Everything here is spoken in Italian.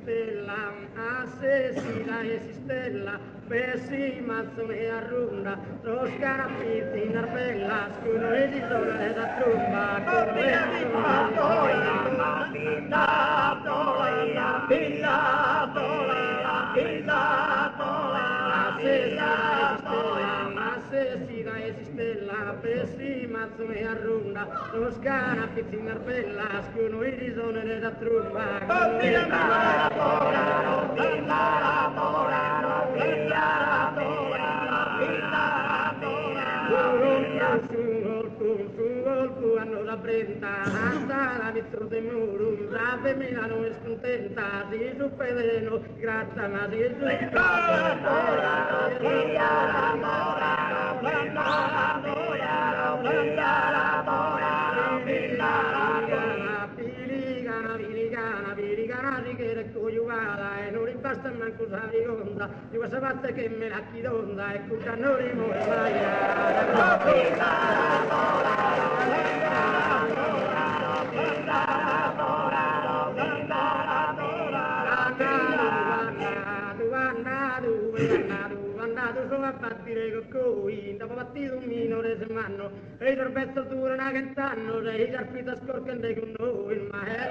stella, asesina e si stella, pessi mazzone a runda, toscana pizzi in arbella, scuno e di zona da trumba, con le asesina e si stella, pessi mazzone a runda, toscana pizzi in arbella, scuno e di zona da trumba, con le hanno la brenta, hasta la vittoria del muro, la femmina non è scontenta, si suppedeno, gratta ma si e non impasta manco sa rigonda, di questa parte che me la chidonda, e cuccia non rimore mai. A partire con coi, dopo partito un minore se manno, e il pezzo dura una cantano, e il arpita scorcante con noi, ma è